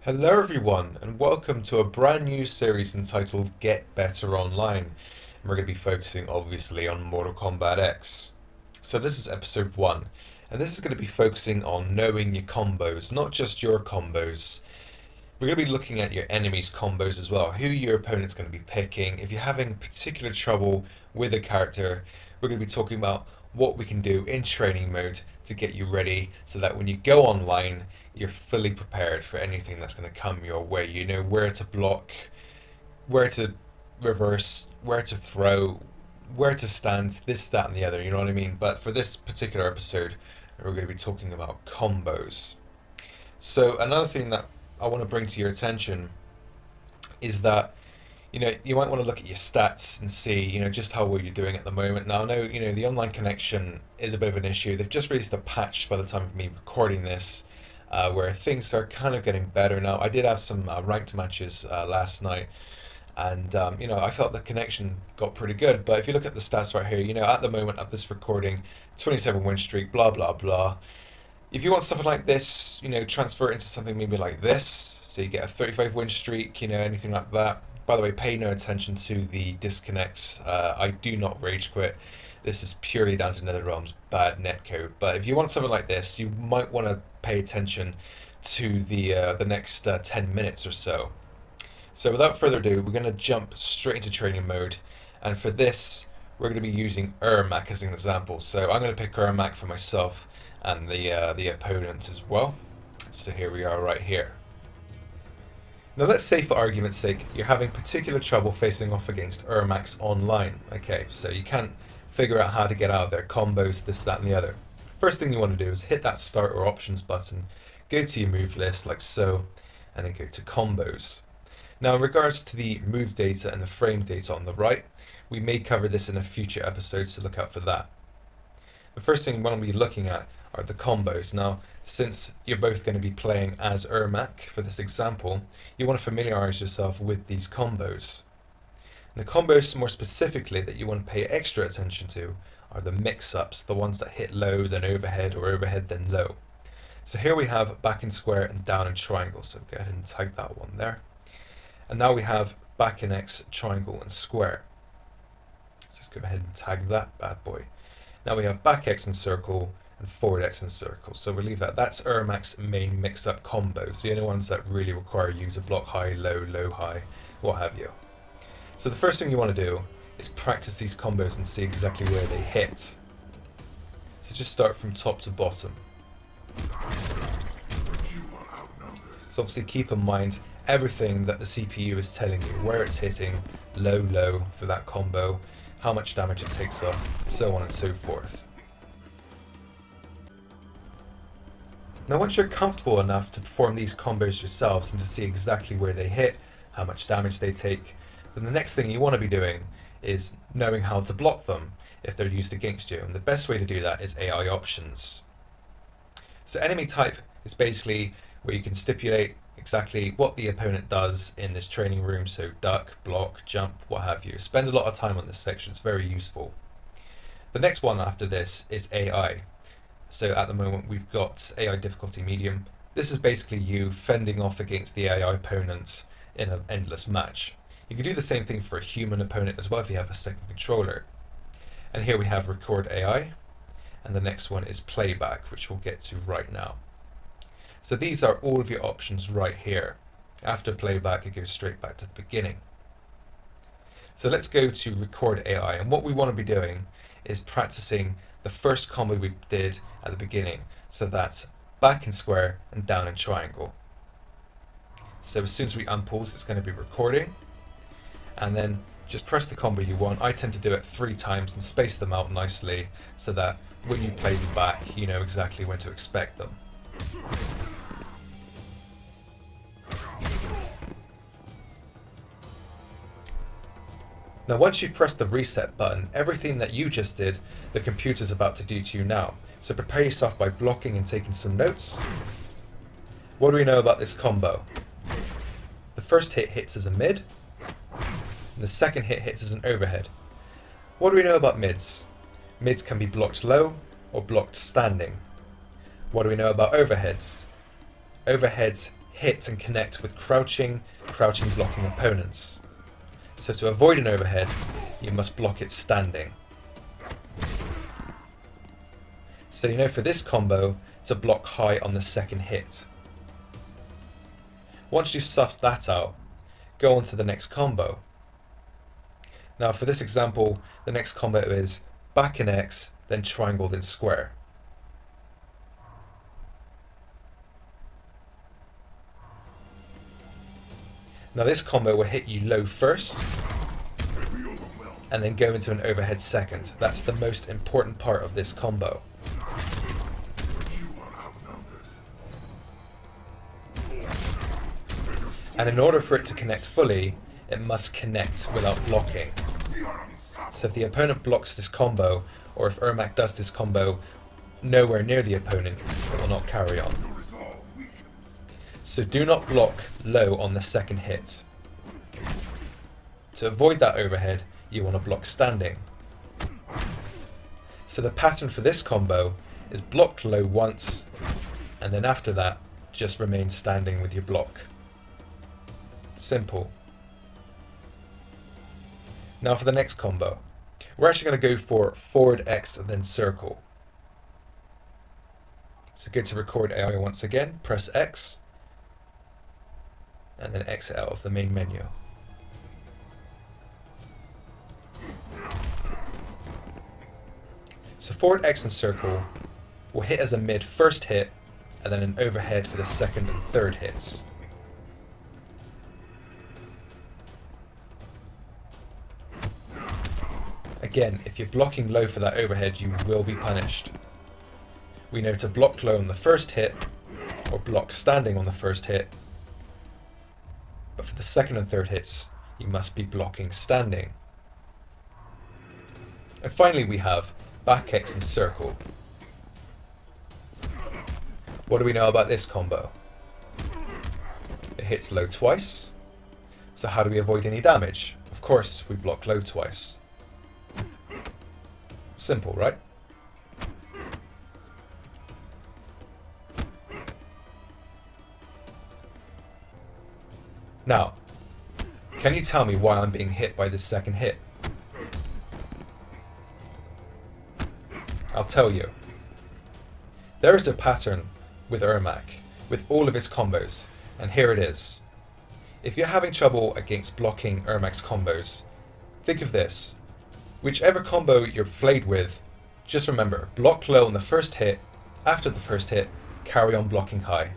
Hello everyone and welcome to a brand new series entitled Get Better Online. And we're going to be focusing obviously on Mortal Kombat X. So this is episode 1 and this is going to be focusing on knowing your combos, not just your combos. We're going to be looking at your enemy's combos as well, who your opponent's going to be picking. If you're having particular trouble with a character, we're going to be talking about what we can do in training mode to get you ready so that when you go online you're fully prepared for anything that's going to come your way. You know where to block, where to reverse, where to throw, where to stand, this, that and the other, you know what I mean? But for this particular episode we're going to be talking about combos. So another thing that I want to bring to your attention is that you might want to look at your stats and see, just how well you're doing at the moment. Now, I know, the online connection is a bit of an issue. They've just released a patch by the time of me recording this, where things are kind of getting better now. I did have some ranked matches last night, and, I felt the connection got pretty good. But if you look at the stats right here, at the moment of this recording, 27 win streak, blah, blah, blah. If you want something like this, transfer it into something maybe like this. So you get a 35 win streak, anything like that. By the way, pay no attention to the disconnects. I do not rage quit. This is purely down to NetherRealm's bad netcode. But if you want something like this, you might want to pay attention to the next 10 minutes or so. So without further ado, we're going to jump straight into training mode. And for this, we're going to be using Ermac as an example. So I'm going to pick Ermac for myself and the opponent as well. So here we are right here. Now let's say for argument's sake you're having particular trouble facing off against Ermacs online. Okay, so you can't figure out how to get out of their combos, this, that and the other. First thing you want to do is hit that start or options button, go to your move list like so, and then go to combos. Now in regards to the move data and the frame data on the right, we may cover this in a future episode, so look out for that. The first thing we want to be looking at are the combos. Now, since you're both going to be playing as Ermac for this example, you want to familiarize yourself with these combos. And the combos more specifically that you want to pay extra attention to are the mix-ups, the ones that hit low then overhead or overhead then low. So here we have back and square and down and triangle, so go ahead and tag that one there. And now we have back and X, triangle and square. So let's go ahead and tag that bad boy. Now we have back X and circle and forward X and circle. So we'll leave that. That's Ermac's main mix-up combos, the only ones that really require you to block high, low, low, high, what have you. So the first thing you want to do is practice these combos and see exactly where they hit. So just start from top to bottom. So obviously keep in mind everything that the CPU is telling you, where it's hitting, low, low for that combo, how much damage it takes off, so on and so forth. Now once you're comfortable enough to perform these combos yourselves and to see exactly where they hit, how much damage they take, then the next thing you want to be doing is knowing how to block them if they're used against you. And the best way to do that is AI options. So enemy type is basically where you can stipulate exactly what the opponent does in this training room, so duck, block, jump, what have you. Spend a lot of time on this section, it's very useful. The next one after this is AI. So at the moment we've got AI difficulty medium. This is basically you fending off against the AI opponents in an endless match. You can do the same thing for a human opponent as well if you have a second controller. And here we have record AI, and the next one is playback, which we'll get to right now. So these are all of your options right here. After playback it goes straight back to the beginning. So let's go to record AI, and what we want to be doing is practicing the first combo we did at the beginning. So that's back and square and down and triangle. So as soon as we unpause, it's going to be recording, and then just press the combo you want. I tend to do it 3 times and space them out nicely so that when you play them back you know exactly when to expect them. Now once you've pressed the reset button, everything that you just did, the computer's about to do to you now. So prepare yourself by blocking and taking some notes. What do we know about this combo? The first hit hits as a mid, and the second hit hits as an overhead. What do we know about mids? Mids can be blocked low or blocked standing. What do we know about overheads? Overheads hit and connect with crouching blocking opponents. So to avoid an overhead, you must block it standing. So you know for this combo to block high on the second hit. Once you've sussed that out, go on to the next combo. Now for this example, the next combo is back in X, then triangle, then square. Now this combo will hit you low first, and then go into an overhead second. That's the most important part of this combo. And in order for it to connect fully, it must connect without blocking. So if the opponent blocks this combo, or if Ermac does this combo nowhere near the opponent, it will not carry on. So do not block low on the second hit. To avoid that overhead, you want to block standing. So the pattern for this combo is block low once, and then after that, just remain standing with your block. Simple. Now for the next combo. We're actually going to go for forward X and then circle. So go to record AI once again, press X, and then exit out of the main menu. So forward X and circle will hit as a mid first hit, and then an overhead for the second and third hits. Again, if you're blocking low for that overhead, you will be punished. We know to block low on the first hit, or block standing on the first hit, but for the second and third hits, you must be blocking standing. And finally we have back X and circle. What do we know about this combo? It hits low twice. So how do we avoid any damage? Of course, we block low twice. Simple, right? Now, can you tell me why I'm being hit by this second hit? I'll tell you. There is a pattern with Ermac, with all of his combos, and here it is. If you're having trouble against blocking Ermac's combos, think of this. Whichever combo you're flayed with, just remember, block low on the first hit, after the first hit, carry on blocking high.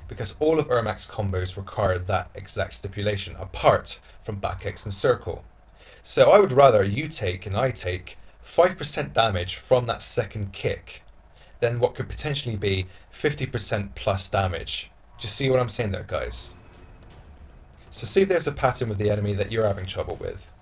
Because all of Ermac's combos require that exact stipulation, apart from back X and circle. So I would rather you take, and I take, 5% damage from that second kick, than what could potentially be 50% plus damage. Do you see what I'm saying there, guys? So see if there's a pattern with the enemy that you're having trouble with.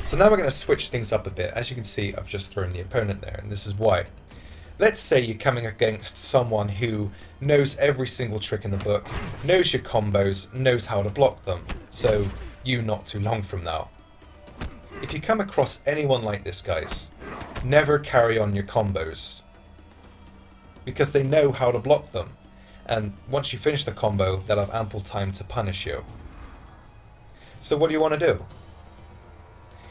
So now we're going to switch things up a bit. As you can see, I've just thrown the opponent there, and this is why. Let's say you're coming against someone who knows every single trick in the book, knows your combos, knows how to block them, so you not too long from now. If you come across anyone like this, guys, never carry on your combos, because they know how to block them, and once you finish the combo, they'll have ample time to punish you. So what do you want to do?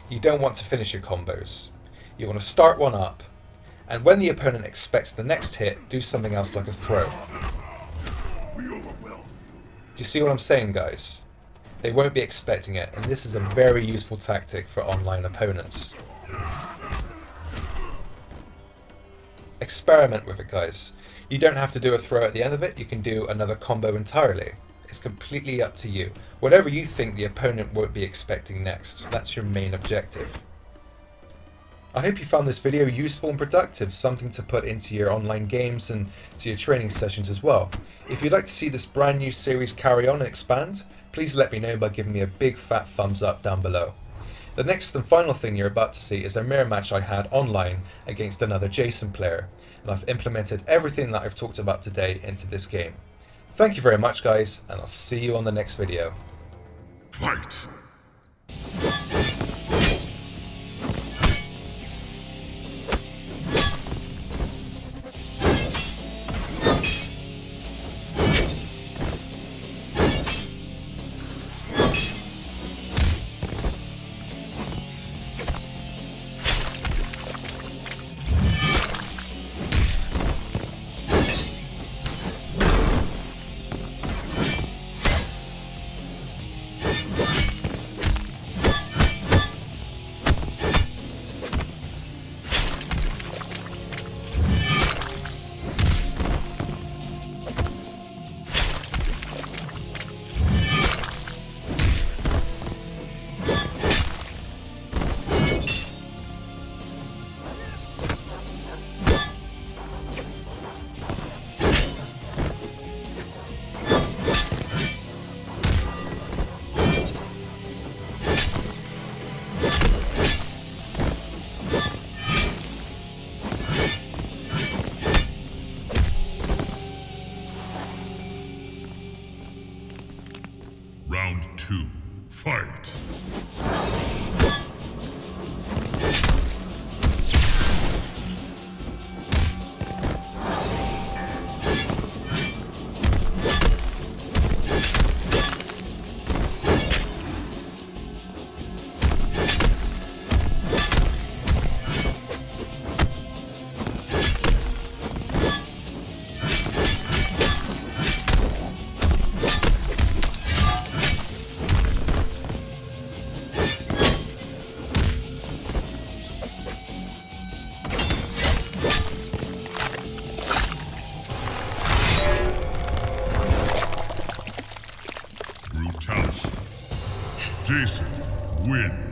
You don't want to finish your combos. You want to start one up, and when the opponent expects the next hit, do something else like a throw. Do you see what I'm saying, guys? They won't be expecting it, and this is a very useful tactic for online opponents. Experiment with it, guys. You don't have to do a throw at the end of it, you can do another combo entirely. It's completely up to you. Whatever you think the opponent won't be expecting next, that's your main objective. I hope you found this video useful and productive, something to put into your online games and to your training sessions as well. If you'd like to see this brand new series carry on and expand, please let me know by giving me a big fat thumbs up down below. The next and final thing you're about to see is a mirror match I had online against another Jason player, and I've implemented everything that I've talked about today into this game. Thank you very much, guys, and I'll see you on the next video. Fight! 2, fight! Brutality. Jason wins.